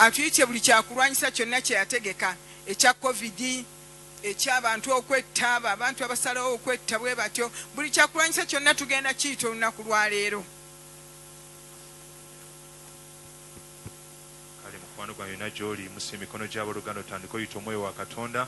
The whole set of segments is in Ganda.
atuyitye buli kyakulwanyisa kyonna kye yategeka ekya covid eky'abantu okwetta abantu abasalawo okwetta bwe batyo buli kyakulwanyisa kyonna tugenda kiyita olunaku lwa leero. Kale mukwano gwange yonna gy'oli musi emikono gy'abooluganda otandika oyita omwoyo wa Katonda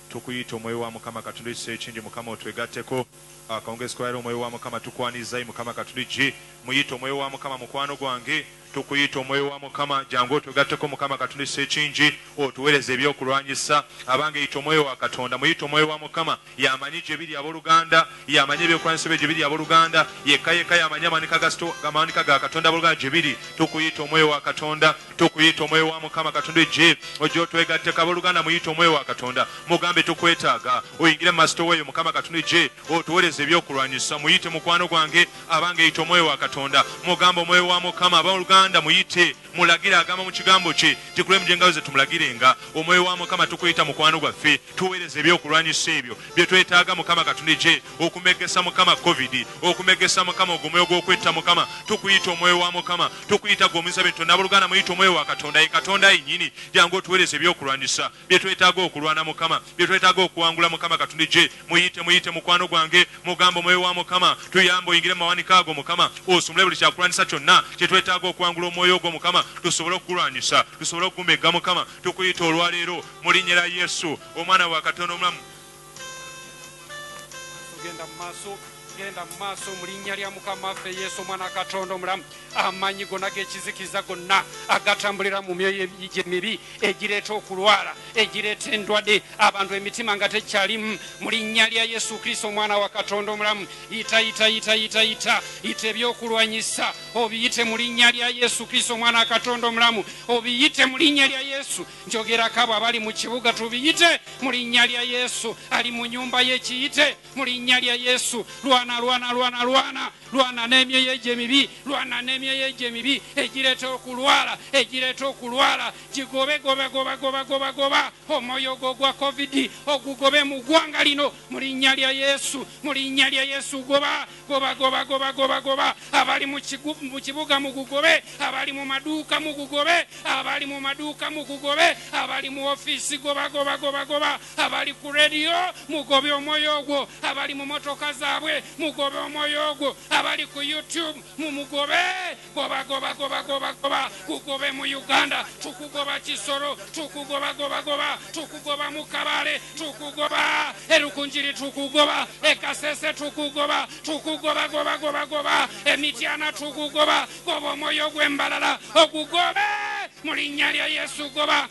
tukuyita omwoyo wa Mukama Katonda ekisa ekingi Mukama otwegatteko akawungezi kwayira omwoyo wa Mukama tukwanizayi Mukama Katonda gye muyita omwoyo wa Mukama mukwano gwange tukuyita omwoyo wa Mukama jangu otwegatteko Mukama Katonda ekisa ekingi otuweereza ebyokulwanyisa abange yita omwoyo wa Katonda muyita omwoyo wa Mukama yamanyi gye biri abooluganda yamanyi ebyokulwanyisa bye gye biri abooluganda yekka yamanyi amawanika ga Katonda abooluganda gye biri tukuyita omwoyo wa Katonda tukuyita omwoyo wa Mukama Katonda gye ojja otwegatteko abooluganda muyita omwoyo wa Katonda mugambe tukwetaaga oyingire mu masito weeyo Mukama Katonda gye otuweereza ebyokulwanyisa muyite mukwano gwange abange yita omwoyo wa Katonda mugambe omwoyo wa Mukama abooluganda muyite mulagire agamba mu kigambo kye tikulemu gye ngawo ze tumulagirenga omwoyo wa Mukama tukuyita mukwano gwaffe tuweereza ebyokulwanyisa ebyo bye twetaaga Mukama Katonda gye okumegesa Mukama covid okumegesa Mukama ogw'omwoyo gw'okwetta Mukama tukuyita omwoyo wa Mukama tukuyita gw'omuyiza bintu n'abooluganda muyita omwoyo wa Katonda ye Katonda yennyini jangu otuweereza ebyokulwanyisa bye twetaaga okulwana Mukama bye twetaaga okuwangula Mukama Katonda gye muyite mukwano gwange mugamba omwoyo wa Mukama tuyambe oyingire mu mawanika ago Mukama osumule buli kyakulwanyisa kyonna kye twetaaga okuwangula omwoyo ogwo Mukama tusobole okulwanyisa tusobole okugumega Mukama tukuyita olwaleero mu linnya lya Yesu omwana wa Katonda omulamu. Genda mu maaso mu linnya lya Mukama waffe Yesu omwana Katonda omulamu amaanyi gonna g'ekizikiza gonna agatambulira mu myoyo mibi egireeta okulwala egireeta endwadde abantu emitima nga tekyalimu mu linnya lya Yesu Kristo omwana wa Katonda omulamu yita ebyokulwanyisa obiyite mu linnya lya Yesu Kristo omwana wa Katonda omulamu obiyite mu linnya lya Yesu njogerako abo abali mu kibuga tubiyite mu linnya lya Yesu ali mu nyumba y'ekiyite mu linnya lya Yesu lwana n'emyoyo gye mibi egireeta okulwala gigobe omwoyo ogwo gwa covid ogugobe mu ggwanga lino mu linnya lya Yesu goba abali mu kibuga mugugobe abali mu maduuka mugugobe abali mu abali mu ofiisi goba abali ku radio mugobe omwoyo ogwo abali mu motoka zaabwe mugobe omwoyo ogwo abali ku YouTube mumugobe goba kugobe mu Uganda tukugoba Kisoro tukugoba tukugoba mu Kabale tukugoba erukunjiri tukugoba ekasese tukugoba emityana tukugoba goba omwoyo gw'embalala ogugobe mu linnya lya Yesu goba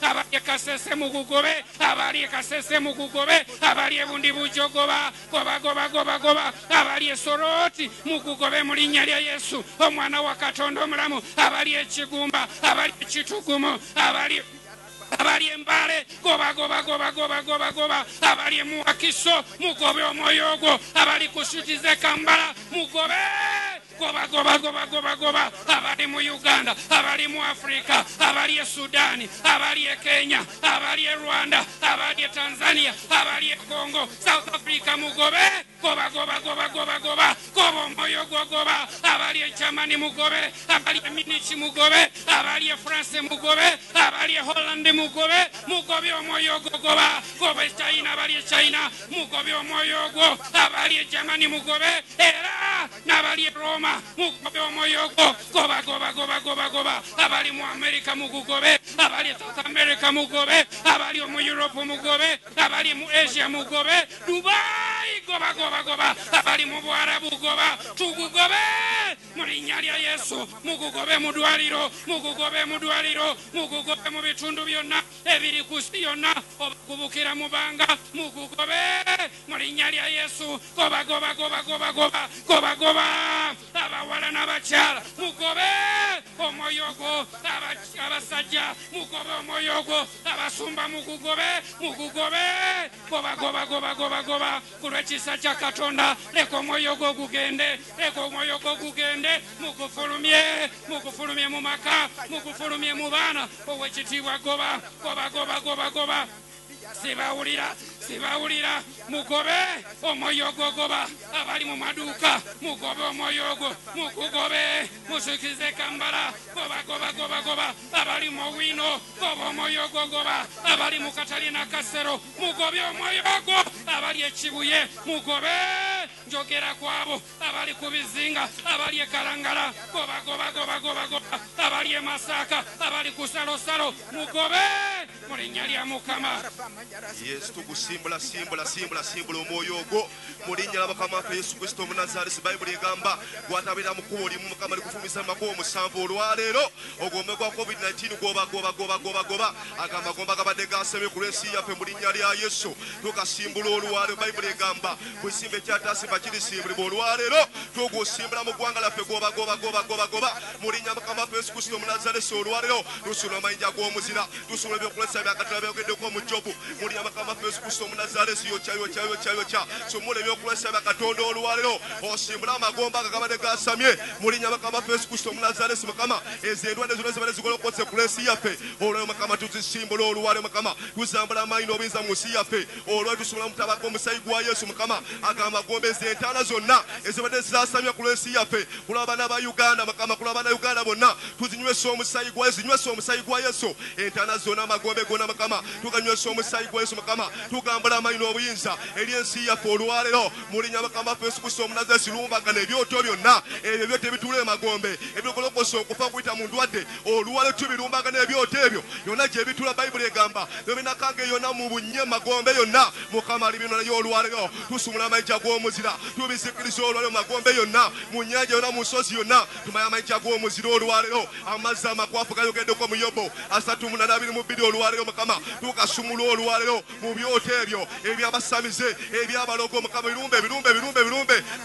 abali ekasese mugugobe abali ekasese mugugobe abali ebundi bujogoba goba abali esoroti mugugobe mu linnya lya Yesu omwana wa Katonda omulamu abali ekigumba abali ekitugumu abali embale goba abali emuwakiso mugobe omwoyo ogwo abali kusutize Kambala mugobe goba abali mu Uganda abali mu Afrika abali e Sudani abali e Kenya abali e Rwanda abali e Tanzania abali e Congo South Africa mugobe goba omwoyo goba abali e Germany mugobe abali e Munich mugobe abali e France mugobe abali e Holland mugobe omwoyo goba e China abali e China mugobe omwoyo gwo abali e Germany mugobe era n'abali e Roma mugobe omwoyo gwo goba abali mu America mugugobe abali South America mugobe abali mu Europe mugobe abali mu Asia mugobe Dubai goba abali mu Bwarabu goba tugugobe mu linnya lya Yesu mugugobe mu ddwaliro mugugobe mu bitundu byonna ebiri ku nsi yonna obakubukira mu banga mugugobe mu linnya lya Yesu goba abawala n'abakyala mugobe omwoyo gwo abasajja mugobe omwoyo gwo abasumba mugugobe goba ku lw'ekisa kya Katonda leka omwoyo gwo gugende mugufulumye mu maka mugufulumye mu baana ow'ekitiibwa goba sibawulira mugobe omwoyo goba abali mu maduuka mugobe omwoyo gwo mugugobe musukize Kambala goba goba abali mu wino goba omwoyo ogogoba abali mu Katalina Kasero mugobe omwoyo ogwo abali ekibuye mugobe njogera kwabo abali ku bizinga abali ekalangala goba goba goba goba goba abali e Masaka abali ku Salosalo mugobe mu linnya lya Mukama. Yesu tugusimbula simbula simbula simbula omwoyo ogwo mu linnya lya Mukama Yesu Kristo Omunazaalesi. Bayibuli egamba gwatabira mu kkubo limu Mukama likufumisa mu makubo 7 olwaleero ogwome gwa COVID-19 goba goba goba goba goba agamba gabadde gasebe ku lw'ensi yaffe mu linnya lya Yesu tukasimbula olwaleero. Bayibuli egamba bwesimba ekyatasimba kirisimbulibwa olwaleero tugusimbula mu ggwanga lyaffe goba goba goba goba goba mu linnya lya Mukama Yesu Kristo Omunazaalesi. Olwaleero tusula amayinja g'omuzira tusula ebyokulesa byakatala byogeddeko mu Jobu mu linnya lya Mukama Yesu Kristo Omunazaalesi. Yokya somula ebyokulesa bya Katonda olwaleero osimbula amagomba agabadde gasamye mu linnya lya Mukama Yesu Kristo Omunazaalesi. Mukama ezo endwadde zonna zibadde zigolokotse ku lw'ensi yaffe olwaleero Mukama tuzisimbula olwaleero. Mukama tuzambula amaanyi n'obuyinza mu nsi yaffe olwaleero tusobola mutabaka omusayi gwa Yesu. Mukama agamba amagomba ezo entaana zonna ezibadde zizasamye ku lw'ensi yaffe kulaba abaana ba Uganda. Mukama kulaba abaana Uganda bonna tuzinywesa omusayi gwa Yesu. Zinywesa omusayi gwa Yesu entaana zonna amagombe gonna Mukama tuganywesa omusayi gwa Yesu. Mukama tugambula amaanyi n'obuyinza eri ensi yaffe olwaleero mu linnya lya Mukama Yesu Kristo Omunazaalesi. Lumbagana ebyoto byonna ebyo byoto ebitula emagombe ebigolokosa okufa kuyita mu ndwadde olwaleero tubirumbagana ebyoto ebyo byonna gye bitula. Bayibuli egamba ebinakange yonna mu bunye magombe yonna Mukama libino nayo olwaleero tusumula amayinja g'omuzira tubizikiriza olwaleero magombe yonna mu nnyanja yonna mu nsozi yonna tumanye amayinja g'omuzira olwaleero. Amazzi amakwafu gayogeddeko mu Yobo 3:22 olwaleero Mukama tukasumula olwaleero mu byoto ebyo ebyabasamize ebyabalogo Mukama birumbe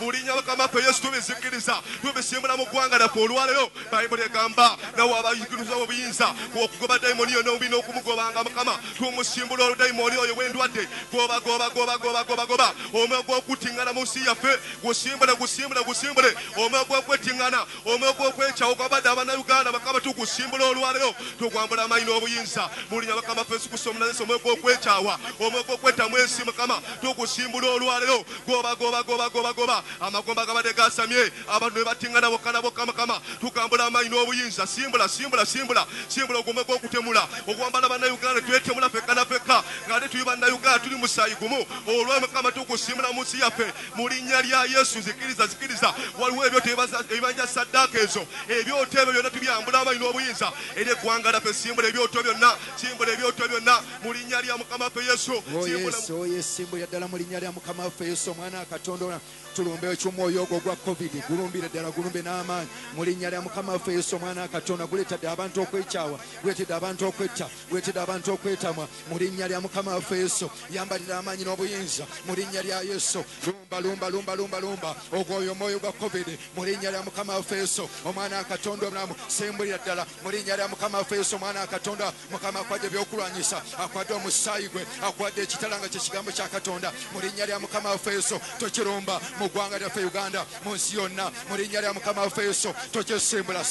mu linnya lya Mukama Yesu tubizikiriza tubisimbula mu ggwanga lyaffe olwaleero. Bayibuli egamba nawe abayigiriza obuyinza okugoba dayimoni yonna obina okumugobanga Mukama tumusimbula oludayimoni oyo w'endwadde goba goba goba goba goba goba omwoyo gw'okutiŋŋana mu nsi yaffe gusimbule omwoyo gw'okwetiŋŋana omwoyo gw'okwekyawo gwabadde Abanayuganda Mukama tugusimbula olwaleero tugwambula amaanyi n'obuyinza mu linnya lya Mukama Yesu Kristo Omunazaalesi. Omwoyo gw'okwekyawa omwoyo gw'okwetamu ensi Mukama tugusimbula olwaleero goba goba goba goba goba amagomba gabadde gasamye abantu ne batiŋŋana bokka na bokka Mukama tugambula amaanyi n'obuyinza simbula ogwome gw'okutemula ogwambala Bannayuganda twetemula fekka na fekka ng'ate tuli Bannayuganda tuli musaayi gumu olwo Mukama tugusimbula mu nsi yaffe mu linnya lya Yesu. Zikiriza waliwo ebyoto ebibanja saddaaka ezo ebyoto ebyo byonna tubyambula amaanyi n'obuyinza eri eggwanga lyaffe. Simbula ebyoto byonna mu linnya lya Mukama waffe Yesu. Simbula ddala mu linnya lya Mukama waffe Yesu omwana wa Katonda. Tulumbe eky'omwoyo ogwo gwa COVID gulumbire ddala gulumbe n'amaanyi mu linnya lya Mukama waffe Yesu omwana wa Katonda. Guleetedde abantu okwekyawa guleetedde abantu okwetta guleetedde abantu okwetamwa mu linnya lya Mukama waffe Yesu. Yambalira amaanyi n'obuyinza mu linnya lya Yesu. Lumba ogwoyo omwoyo gwa COVID mu linnya lya Mukama waffe Yesu omwana wa Katonda omulamu. Simbulira ddala mu linnya lya Mukama waffe Yesu omwana wa Katonda. Mukama akwadde ebyokulwanyisa akwadde omusaayi gwe akwadde ekitalanga ky'ekigambo kya Katonda mu linnya lya Mukama waffe Yesu. Tokirumba mu ggwanga lyaffe Uganda mu nsi yonna mu linnya lya Mukama waffe Yesu. Tokyesimbula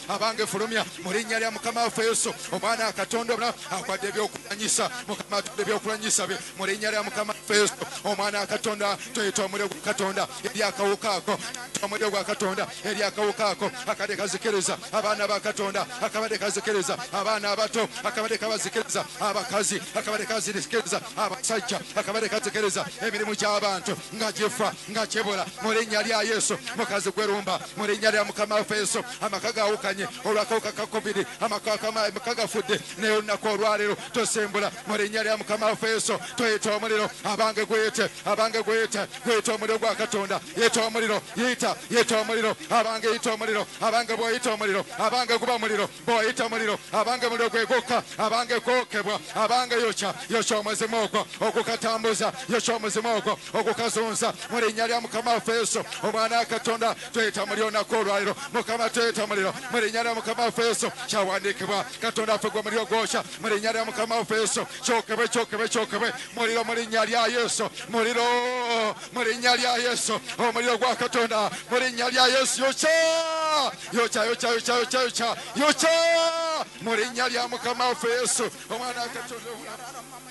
abange fulumya mu linnya lya Mukama waffe Yesu omwana wa Katonda omulamu. Akwadde ebyokulwanyisa Mukama atudde ebyokulwanyisa bye mu linnya lya Mukama waffe Yesu omwana wa Katonda. Tuyita omuliro gwa Katonda eri akawuka ako omuliro gwa Katonda eri akawuka ako akabadde kazikiriza abaana ba Katonda akabadde kazikiriza abaana abato akabadde kabazikiriza abakazi akabadde kazikiriza abasajja akabadde kazikiriza emirimu gy'abantu nga gifa nga kibula mu linnya lya Yesu. Mukazi gwerumba mu linnya lya Mukama waffe Yesu. Amaka gawukanye olw'akawuka ka COVID amaka gafudde naye olunaku olwaleero tosimbula mu linnya lya Mukama waffe Yesu. Tuyita omuliro abange gweyite gweyita omuliro gwa Katonda. Yita omuliro yita omuliro abange yita omuliro abange bw'oyita omuliro abange guba muliro bw'oyita omuliro abange muliro gwegokka abange gwokebwa abange yokya omuzimu ogwo ogukatambuza yokya omuzimu ogwo ogukazunza mu linnya lya Mukama waffe Yesu omwana wa Katonda. Tuyita muliro olunaku olwaleero Mukama tuyita muliro mu linnya lya Mukama waffe Yesu. Kyawandiikibwa Katonda affe gwe muliro gwokya mu linnya lya Mukama waffe Yesu. Kyokebwe muliro mu linnya lya Yesu. Muliro mu linnya lya Yesu omuliro gwa Katonda mu linnya lya Yesu. Yokya mu linnya lya mukama waffe yesu omwana wa katonda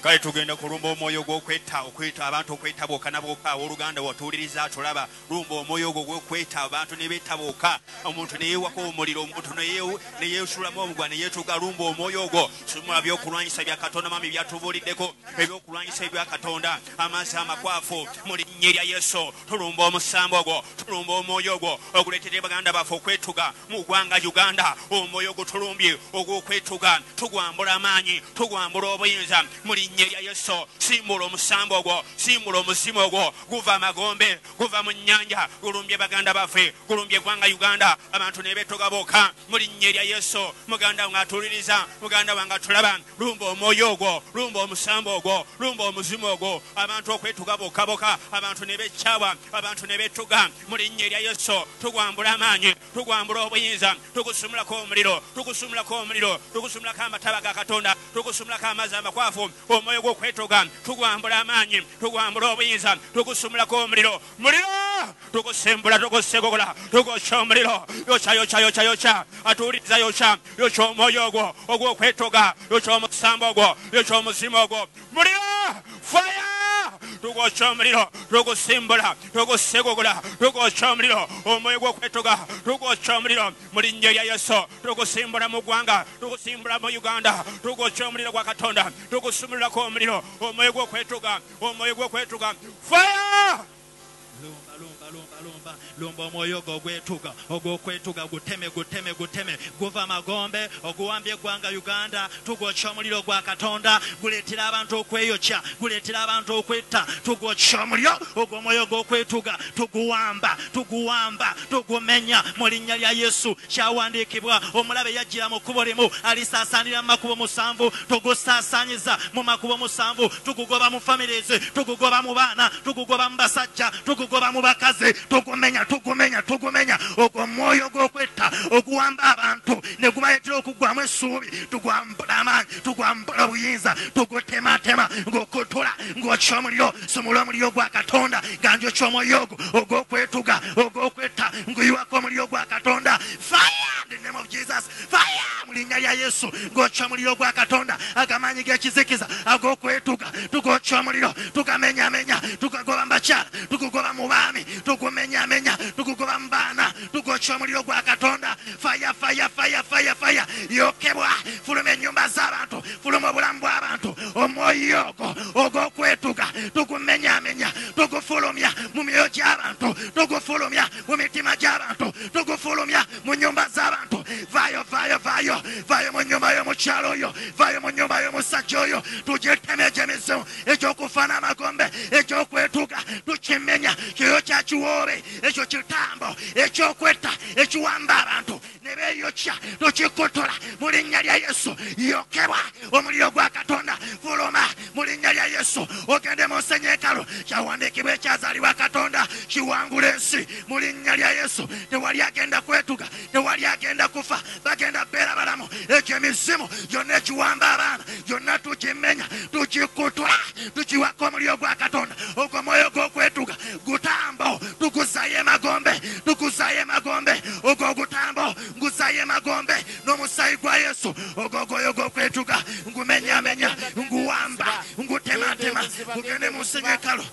kale tugenda kulumba omwoyo gw'okwetta abantu okwetabuuka nabuuka oluganda watuwuliriza tulaba lumba omwoyo ogwo gw'okwetta abantu ne beetabuuka omuntu ne yeewako omuliro omuntu ne yeesulamu omugwa ne yeetuga lumba omwoyo ogwo sumula byokulwanyisa bya katonda mami byatubuuliddeko ebyokulwanyisa ebya katonda amazzi amakwafu mu linnya lya yesu tulumba omusambo ogwo tulumba omwoyo ogwo oguleetera baganda baffe okwetuga mu ggwanga uganda omwoyo ogwo tulumbye ogw'okwetuga tugwambula amaanyi tugwambula obuyinza mu linnya lya yesu simbula omusambo ogwo simbula omuzimu ogwo guva amagombe guva mu nnyanja gulumbye baganda baffe gulumbye eggwanga uganda abantu ne beetoga bokka mu linnya lya yesu muganda wange atuliriza muganda wange atulaba lumba omwoyo ogwo lumba omusambo ogwo lumba omuzimu ogwo abantu okwetuga bokka abantu ne beccabwa abantu ne betuga mu linnya lya yesu tugwambula amaanyi tugwambula obuyinza tugusumulako omuliro tugusumulako amataba ga katonda tugusumulako amazzi amakwafu omwoyo gw'okwetoga tugwambula amaanyi tugwambula obuyinza tugusumulako omuliro tugusembula tugusegogola tugosya omuliro yokya atuwuliriza yokya omwoyo ogwo ogw'okwetoga yokya omusambo ogwo yokya omuzimu ogwo muliro fire tugosya omuliro tugusimbula tugusegogola tugosya omuliro omwoyo gw'okwetoga tugosya omuliro mu linnya lya yesu tugusimbula mu ggwanga tugusimbula mu uganda tugosya omuliro gwa katonda tugusumulirako omuliro omwoyo gw'okwetuga fire lumba omwoyo ogw'okwetuga guteme guva amagombe oguwambye eggwanga uganda tugwokya omuliro gwa katonda guleetera abantu okweyokya guleetera abantu okwetta tugwokya omuliro ogw'omwoyo ogw'okwetuga tuguwamba tugumenya mu linnya lya yesu kyawandiikibwa omulabe yajjira mu kkubo limu alisaasaanira mu makubo 7 tugusaasaanyiza mu makubo 7 tugugoba mu families tugugoba mu baana tugugoba mu basajja tugugoba mu bakazi tugumenya ogwo mwoyo gw'okwetta oguwamba abantu ne gubayetera okugwamu essuubi tugwambula amaanyi tugwambula obuyinza tugutematema ng'okutula ng'okya omuliro sumula omuliro gwa katonda ganjokya omwoyo ogw'okwetuga ogw'okwetta nguyiwako omuliro gwa katonda fire in the name of Jesus fire mu linnya lya yesu ng'okya omuliro gwa katonda agamaanyi g'ekizikiza ag'okwetuga tugokya omuliro tugamenyamenya tugagoba mu bakyala tugugoba mu baami tugumenyamenya tugugoba mu baana tugokya omuliro gwa katonda fire yokebwa fuluma ennyumba z'abantu fuluma obulamu bw'abantu omwoyo ogw'okwetuga tugumenyamenya tugufulumya mu myoyo gy'abantu tugufulumya mu mitima gy'abantu tugufulumya mu nnyumba z'abantu vayo mu nnyumba y'omukyalo oyo vayo mu nnyumba y'omusajja oyo tugiteme egy'emizimu ekyokufaana amagombe ekyokwetuga tukimenya kyoyo kyakiwoobe ekyo kitambo ekyokwetta ekiwamba abantu ne beeyokya tukikotola mu linnya lya yesu yokebwa omuliro gwa katonda fuluma mu linnya lya yesu ogende mu nsenyeekalo kyawandiikibwa ekyazaalibwa katonda kiwangula ensi mu linnya lya yesu tewali agenda kwetuga tewali agenda kufa bagenda beera balamu ekyo emizimu gyonna ekiwamba abaana gyonna tukimenya tukikotola tukiwaka omuliro gwa katonda ogwo mwoyo gw'okwetuga gutambo tukuzayo emagombe ogwo ogutambo nguzayo emagombe n'omusaayi gwa yesu ogwogoyo gw'okwetuga ngumenyamenya nguwamba ngutematema gugende mu nsenyeekalo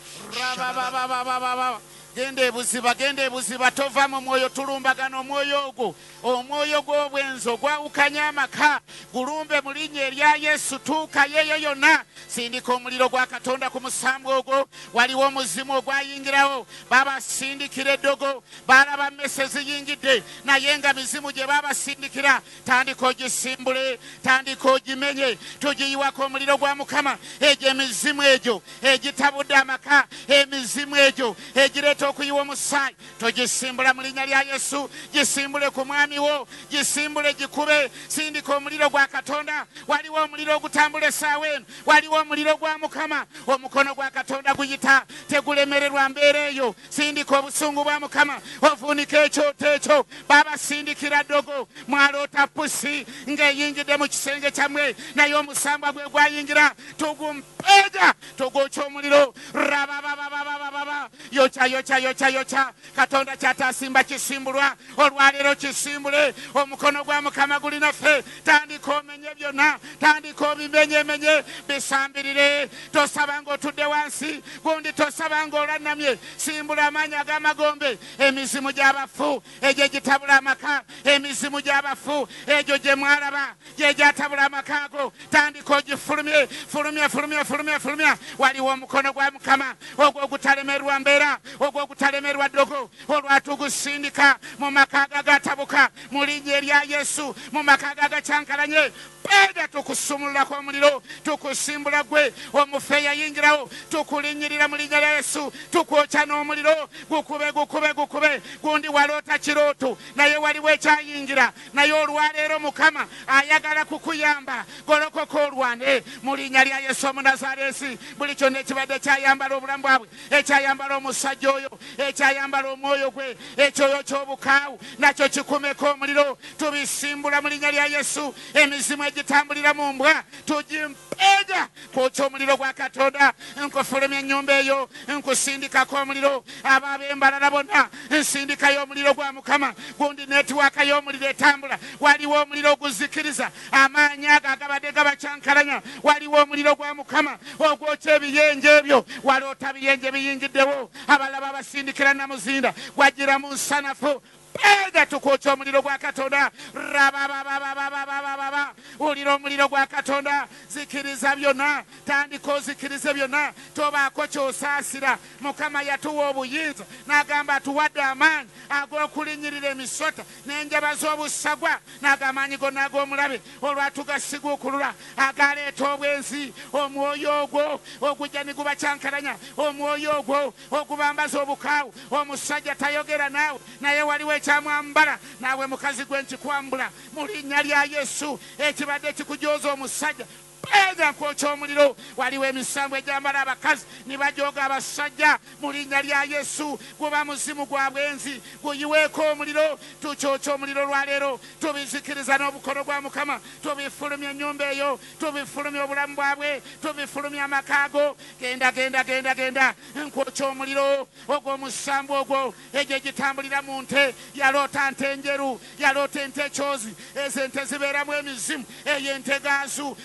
genda ebuziba tova mu mwoyo tulumbagana omwoyo gw'obwenzi ogwawukanya amaka gulumbe mu linnya erya yesu tuuka yeeyo yonna sindika omuliro gwa katonda ku musambu ogwo waliwo omuzimu ogwayingirawo babasindikira eddogo balaba mmese ziyingidde naye nga mizimu gye babasindikira tandika ogisimbule tandika ogimenye tugiyiwako omuliro gwa mukama egyo emizimu egyo egitabudde amaka emizimu egyo egireeta okuyiwa omusaayi togisimbula mu linnya lya yesu gisimbule ku mwami wo gisimbule gikube sindika omuliro gwa katonda waliwo omuliro ogutambula essaawa eno waliwo omuliro gwa mukama omukono gwa katonda guyita tegulemererwa mbeera eyo sindika obusungu bwa mukama ovuunika ekyoto ekyo babasindikira ddogo mwaloota pusi ng'eyingidde mu kisenge kyammwe naye omusambwa gwe gwayingira tugumpeega tugwokya omuliro rabababababa baba yocha katonda kyatasimba kisimbulwa olwaleero kisimbule omukono gwa mukama guli naffe tandika omenye byonna tandika obimenyemenye bisambirire tosaba ng'otudde wansi gundi tosaba ng'olannamye simbula amaanyi ag'amagombe emizimu gy'abafu egyo gitabula amaka emizimu gy'abafu egyo gye mwalaba gye gyatabula amaka ago tandika ogifulumye fulumya waliwo omukono gwa mukama ogwo ogutalemerwa mbeera ogwo ogutalemerwa ddogo olwatugusindika mu maka agatabuka mu linnya erya Yesu mu maka agakyankalanye pega tukusumululako omuliro tukusimbula gwe omufu eyayingirawo tukulinyirira mu linnya lya Yesu tukwokya n'omuliro gukube gundi waloota kirooto naye waliwo ekyayingira naye olwaleero mukama ayagala kukuyamba golokoka olwane mu linnya lya Yesu Omunazaalesi buli kyonna ekibadde ekyayambala obulamu bwabwe ekyayambala omusajja oyo ekyayambala omwoyo gwe ekyoyo ky'obukaawu nakyo kikumeko omuliro tubisimbula mu linnya lya Yesu emizimu egitambulira mu mbwa tugimpeega kwokya omuliro gwa Katonda nkufulumya ennyumba eyo nkusindikako omuliro ab'embalala bonna nsindikayo omuliro gwa mukama gundi netiwaaka y'omuliro etambula waliwo omuliro oguzikiriza amaanyi ago agabadde gabakyankalanya waliwo omuliro gwa mukama ogwokya ebiyenje ebyo waloota biyenje biyingiddewo abalaba abasindikira namuzinda gwajjira mu nsanafu pega tukwokya omuliro gwa Katonda rabababababababa ulira omuliro gwa Katonda zikiriza byonna tandika ozikirize byonna tobaako kyosaasira mukama yatuwa obuyinza n'agamba atuwadde amaanyi ag'okulinyirira emisota n'enjaba z'obusagwa n'agamaanyi gonna ag'omulabe olwatugasiguukulula agaleeta obwenzi omwoyo ogwo ogujja ne gubakyankalanya omwoyo ogwo ogubambaza obukaawu omusajja tayogera naawe naye waliwo ekyamwambala naawe mukazi gwe nkikwambula mu linnya lya Yesu ekibadde kikujoza omusajja pega kwokya omuliro waliwo emisango egyambala abakazi ne bajooga abasajja mu linnya lya Yesu guba muzimu gwa bwenzi guyiweeko omuliro tukyokya omuliro lwaleero tubizikiriza n'obukono bwa mukama tubifulumya ennyumba eyo tubifulumya obulamu bwabwe tubifulumya amaka ago genda nkwokya omuliro ogw'omusambu ogwo egyo egitambulira mu nte yaloota nte enjeru yaloota ente ekyozi ezo ente zibeeramu emizimu eyo ente gaazu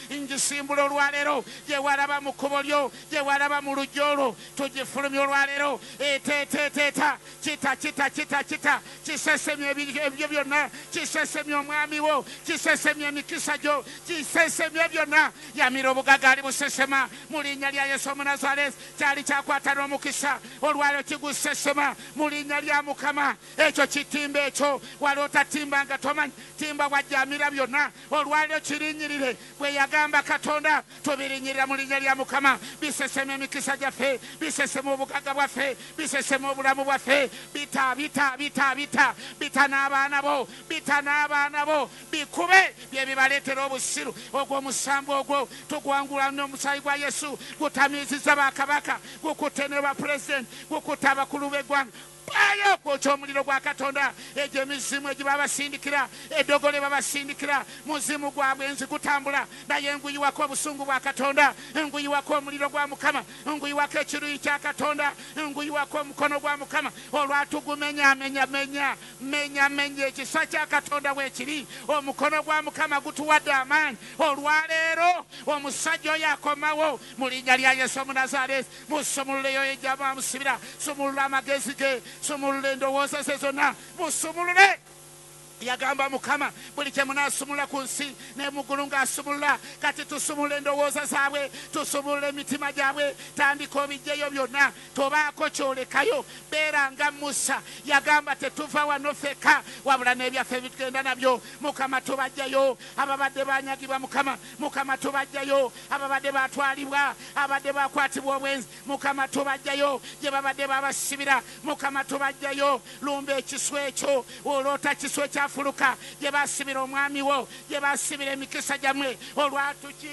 simbula olwaleero gye walaba mu kkubo lyo gye walaba mu lujja olwo tugifulumya olwaleero eteeteeteeta kita kisesemya ebyo byonna kisesemya omwami wo kisesemya emikisa gyo kisesemya byonna yamira obugaga ali busesema mu linnya lya Yesu Omunazaalesi kyali kyakwata n'omukisa olwaleero kigusesema mu linnya lya mukama ekyo kitimba ekyo waloota timba nga tomanyi timba wajjamira byonna olwaleero kirinyirire bwe yagamba Katonda tubirinyirira mu linnya lya mukama bisesema emikisa gyaffe bisesema obugaga bwaffe bisesema obulamu bwaffe bita n'abaana bo bikube bye bibaleetera obusiru ogw'omusambu ogwo tugwangula n'omusaayi gwa Yesu gutamiiziza bakabaka gukutte ne bapulezidenti gukutte abakulu b'eggwanga payo kwokya omuliro gwa Katonda egyo emizimu egiba basindikira eddogole babasindikira muzimu gwa bwenzi gutambula naye nguyiwako obusungu bwa Katonda nguyiwako omuliro gwa mukama nguyiwako ekiruyi kya Katonda nguyiwako omukono gwa mukama olwatugumenya ekisa kya Katonda bwekiri omukono gwa mukama gutuwadde amaanyi olwaleero omusajja oyo akomawo mu linnya lya Yesu Omunazaalesi musumululeyo ejjama musibira sumulula amagezi ge sumulule endowooza ze zonna musumulule yagamba mukama buli kye munaasumula ku nsi ne muggulu ng'asumulula kati tusumula endowooza zaabwe tusumulula emitima gyabwe tandika obijjeyo byonna tobaako kyolekayo beera nga Musa yagamba tetuva wano ffeka wabula n'ebyaffe bitugenda nabyo mukama tubajjayo ababadde banyagibwa mukama tubajjayo ababadde batwalibwa abadde bakwatibwa obwenzi mukama tubajjayo gye babadde babasibira mukama tubajjayo lumba ekiswa ekyo oloota kiswa ekya bafuluka gye basibira omwami wo gye basibira emikisa gyamwe olwatuki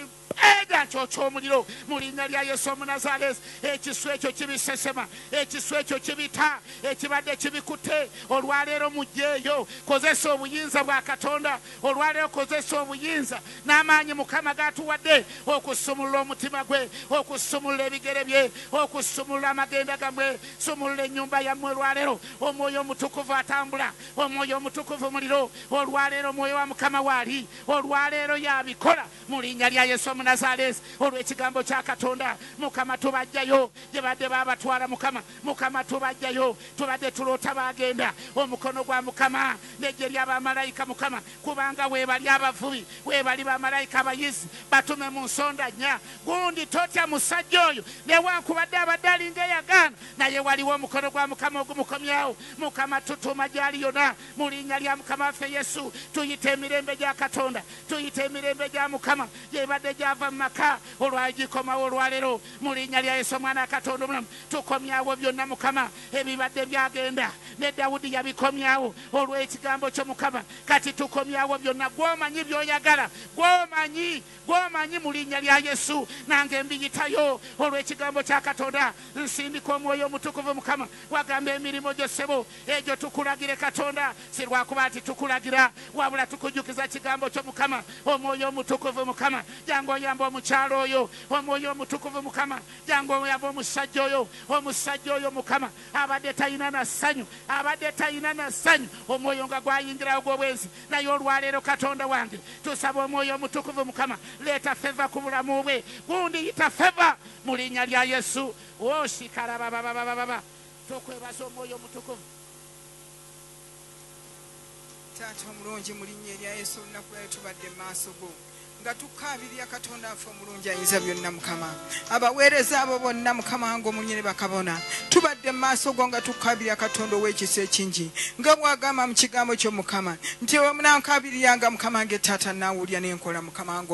ega ky'omuliro mu linnya lya Yesu Omunazaalesi ekisu ekyo kibisesema ekisu ekyo kibita ekibadde kibikutte olwaleero mujjeeyo kozesa obuyinza bwa Katonda olwaleero kozesa obuyinza n'amaanyi Mukama gatuwadde okusumulula omutima gwe okusumulula ebigere bye okusumulula amagenda gamwe sumulula ennyumba yammwe olwaleero omwoyo omutukuvu atambula omwoyo omutukuvu muliro olwaleero omwoyo wa Mukama waali olwaleero yabikola mu linnya lya Yesu Omunazaalesi olw'ekigambo kya Katonda Mukama tubajjayo gye badde baabatwala Mukama tubajjayo tubadde tuloota bagenda omukono gwa Mukama n'eggye ly'abamalayika Mukama kubanga weebali abavubi weebali bamalayika abayizi batume mu nsonda nnya gundi totya musajja oyo newankubadde abadde alinga eyagaana naye waliwo omukono gwa Mukama ogumukomyawo Mukama tutuma gy'ali yonna mu linnya lya Mukama waffe Yesu tuyite emirembe gya Katonda tuyite emirembe gya Mukama gyebadde gyava mu maka olwagikomawo olwaleero mu linnya lya Yesu Omwana wa Katonda omulamu tukomyawo byonna Mukama ebibadde byagenda ne Dawudi yabikomyawo olw'ekigambo kyo Mukama kati tukomyawo byonna gw'omanyi by'oyagala gw'omanyi mu linnya lya Yesu nange mbiyitayo olw'ekigambo kya Katonda nsindika omwoyo omutukuvu Mukama wagamba emirimu gyo ssebo egyo tukulagire Katonda si lwakuba nti tukulagira wabula tukujjukiza kigambo kyo Mukama omwoyo omutukuvu Mukama jangu oyamba omukyalo oyo omwoyo omutukuvu Mukama jangu oyamba omusajja oyo Mukama abadde talina na ssanyu omwoyo nga gwayingirawo gw'obwenzi naye olwaleero Katonda wange tusaba omwoyo omutukuvu Mukama leeta feva ku bulamu bwe gundi yita feva mu linnya lya Yesu oshikarabababababa tukwebaza omwoyo omutukuvu Taata omulungi mu linnya erya Yesu olunaku lwayo tubadde mu maaso go nga tukaabirira Katonda affe omulungi ayinza byonna Mukama abaweereza abo bonna Mukama nga omunyene bakabona tubadde mu maaso go nga tukaabirira Katonda ow'ekisa ekingi nga bwagamba mu kigambo kyo Mukama nti omunankabiriranga Mukama nga taata naawulya n'enkola Mukama nga